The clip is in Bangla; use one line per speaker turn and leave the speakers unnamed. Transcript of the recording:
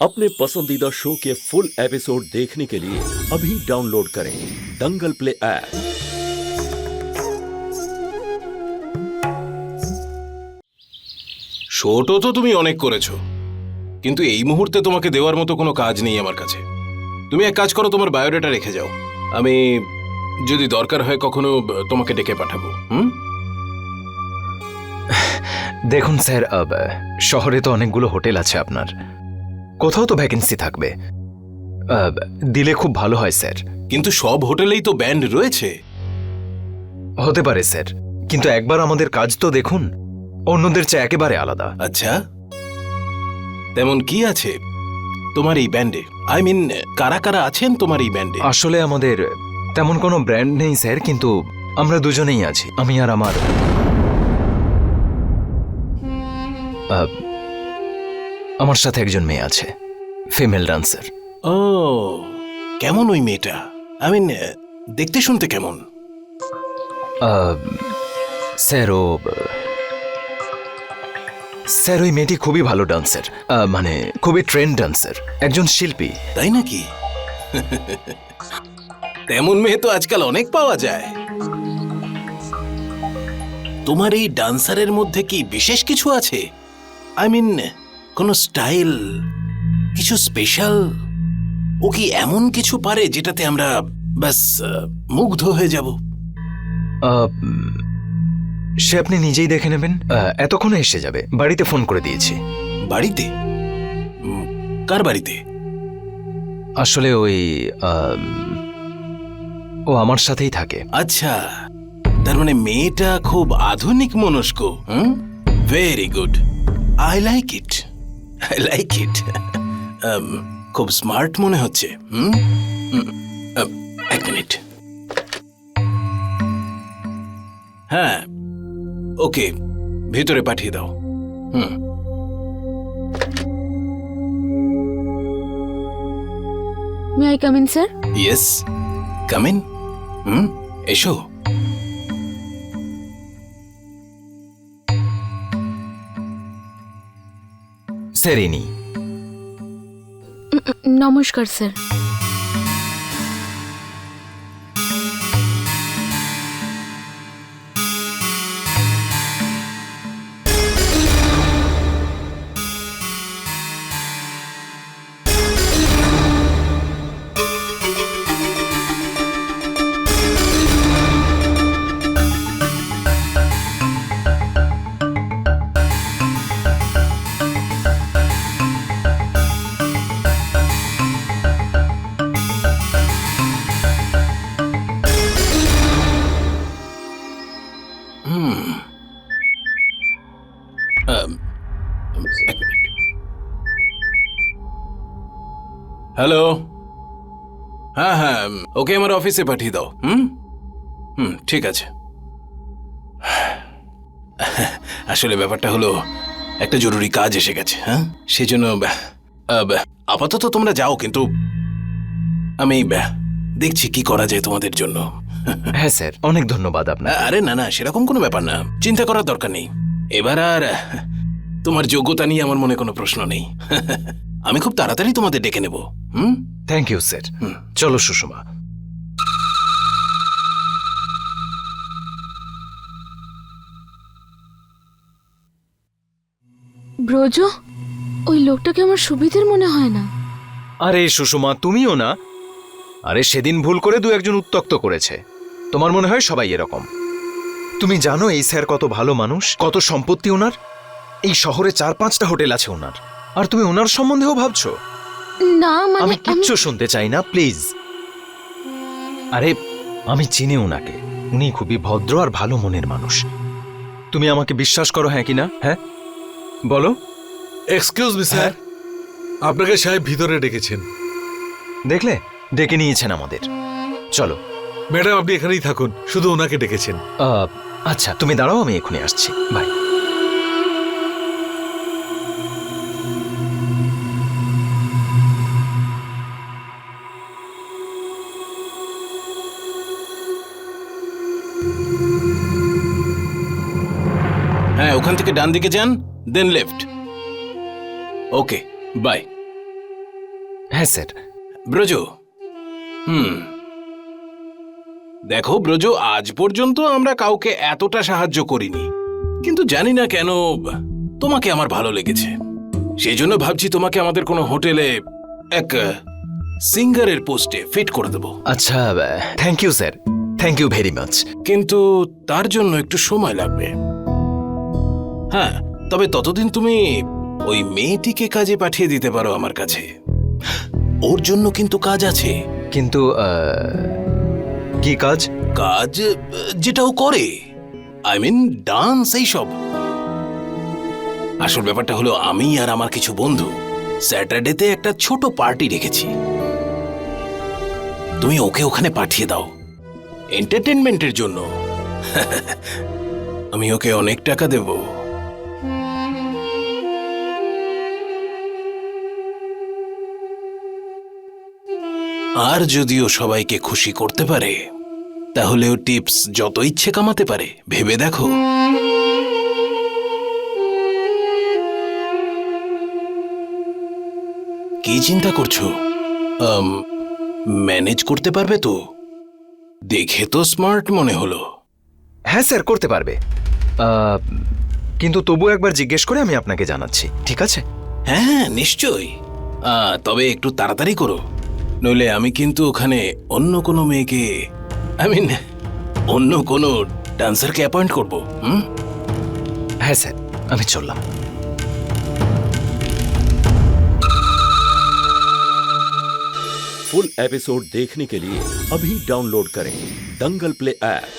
अपने पसंदीदा शो के फुल एपिसोड देखने के लिए अभी डाउनलोड करें दंगल प्ले ऐप।
শোটো তো তুমি অনেক করেছো, কিন্তু এই মুহূর্তে তোমাকে দেওয়ার মতো কোনো কাজ নেই আমার কাছে। তুমি এক কাজ করো, তোমার বায়োডাটা রেখে যাও, আমি যদি দরকার হয় কখনো তোমাকে ডেকে পাঠাবো।
দেখুন স্যার, শহরে তো অনেকগুলো হোটেল আছে, আপনার কোথাও তো ভ্যাকেন্সি থাকবে, দিলে খুব ভালো হয় স্যার।
কিন্তু সব হোটেলেই তো ব্যান্ড রয়েছে।
হতে পারে স্যার, কিন্তু একবার আমাদের কাজ তো দেখুন, অন্যদের চেয়ে একেবারে আলাদা।
আচ্ছা, তেমন কি আছে তোমার এই ব্যান্ডে? আই মিন, কারা কারা আছেন তোমার এই ব্যান্ডে?
আসলে আমাদের তেমন কোনো ব্র্যান্ড নেই স্যার, কিন্তু আমরা দুজনেই আছি, আমি আর আমার সাথে একজন মেয়ে আছে, ফিমেল ডান্সার।
ও, কেমন ওই মেয়েটা? আই মিন, দেখতে শুনতে কেমন?
স্যার ওই মেয়েটি খুবই ভালো ডান্সার, মানে খুবই ট্রেন্ড ডান্সার, একজন শিল্পী।
তাই নাকি? তেমন মেয়ে তো আজকাল অনেক পাওয়া যায়। তোমার এই ডান্সারের মধ্যে কি বিশেষ কিছু আছে? আই মিন, কোনো স্টাইল, কিছু স্পেশাল? ও কি এমন কিছু পারে যেটাতে আমরা ব্যাস মুগ্ধ হয়ে যাব?
সে আপনি নিজেই দেখে নেবেন, এতক্ষণে এসে যাবে, বাড়িতে ফোন করে দিয়েছি।
বাড়িতে? কার বাড়িতে?
আসলে ও আমার সাথেই থাকে।
আচ্ছা, তার মানে মেয়েটা খুব আধুনিক মনস্ক। Very good, I like it, I like it. খুব স্মার্ট মনে হচ্ছে। এক মিনিট। হ্যাঁ, ওকে, ভেতরে পাঠিয়ে দাও।
May I come in sir?
Yes, come in. এসো।
স্যার ইনি।
নমস্কার স্যার।
হ্যালো। হ্যাঁ হ্যাঁ, ওকে আমার অফিসে পাঠিয়ে দাও। ঠিক আছে। আসলে ব্যাপারটা হলো, একটা জরুরি কাজ এসে গেছে। সেজন্য আপাতত তোমরা যাও, কিন্তু আমি দেখছি কি করা যায় তোমাদের জন্য।
হ্যাঁ স্যার, অনেক ধন্যবাদ আপনার।
আরে না না, সেরকম কোনো ব্যাপার না, চিন্তা করার দরকার নেই। এবার আর তোমার যোগ্যতা নিয়ে আমার মনে কোনো প্রশ্ন নেই। আমি খুব তাড়াতাড়ি তোমাদের ডেকে নেব।
Thank you sir. চলো সুষমা।
ব্রজ, ওই লোকটাকে আমার সুবিধের মনে হয় না।
আরে সুষমা, তুমিও না? আরে সেদিন ভুল করে দু একজন উত্ত্যক্ত করেছে, তোমার মনে হয় সবাই এরকম? তুমি জানো এই স্যার কত ভালো মানুষ, কত সম্পত্তি ওনার, এই শহরে 4-5টা হোটেল আছে ওনার, আর তুমি ওনার সম্বন্ধেও ভাবছো?
না মানে
আমি কিচ্ছু শুনতে চাই না, প্লিজ। আরে আমি চিনি ওনাকে, উনি খুবই ভদ্র আর ভালো মনের মানুষ। তুমি আমাকে বিশ্বাস করো, হ্যাঁ কি না? হ্যাঁ বলো।
এক্সকিউজ মি স্যার, আপনাকে সাহেব ভিতরে ডেকেছেন।
দেখলে, ডেকে নিয়েছেন আমাদের। চলো
ম্যাডাম, আপনি এখানেই থাকুন, শুধু ওনাকে ডেকেছেন।
আচ্ছা তুমি দাঁড়াও, আমি এখনই আসছি, বাই।
হ্যাঁ, ওখান থেকে ডান দিকে যান, দেন লেফট। Okay, bye.
হ্যাঁ স্যার।
ব্রজ, দেখো ব্রজ, আজ পর্যন্ত আমরা কাউকে এতটা সাহায্য করিনি, কিন্তু জানি না কেন তোমাকে আমার ভালো লেগেছে। সেই জন্য ভাবছি তোমাকে আমাদের কোনো হোটেলে এক সিঙ্গারের পোস্টে ফিট করে দেবো।
আচ্ছা, thank you sir, thank you very much.
কিন্তু তার জন্য একটু সময় লাগবে। হ্যাঁ, তবে ততদিন তুমি ওই মেয়েটিকে কাজে পাঠিয়ে দিতে পারো আমার কাছে। ওর জন্য কিন্তু কাজ আছে।
কিন্তু কি কাজ?
কাজ যেটা ও করে, আই মিন ডান্স, এইসব। আসল ব্যাপারটা হলো, আমি আর আমার কিছু বন্ধু স্যাটারডেতে একটা ছোট পার্টি রেখেছি। তুমি ওকে ওখানে পাঠিয়ে দাও এন্টারটেনমেন্টের জন্য। আমি ওকে অনেক টাকা দেব। আর যদিও সবাইকে খুশি করতে পারে, তাহলে ও টিপস যত ইচ্ছে কামাতে পারে। ভেবে দেখো। কি চিন্তা করছো? ম্যানেজ করতে পারবে তো? দেখে তো স্মার্ট মনে হলো।
হ্যাঁ স্যার, করতে পারবে। কিন্তু তবু একবার জিজ্ঞেস করে আমি আপনাকে জানাচ্ছি, ঠিক আছে?
হ্যাঁ, নিশ্চয়ই। তবে একটু তাড়াতাড়ি করো, নইলে আমি কিন্তু ওখানে অন্য কোনো মেয়েকে, আই মিন অন্য কোনো ডান্সারকে অ্যাপয়েন্ট করবো।
হ্যাঁ স্যার, আমি চললাম।
फुल एपिसोड देखने के लिए अभी डाउनलोड करें दंगल प्ले ऐप।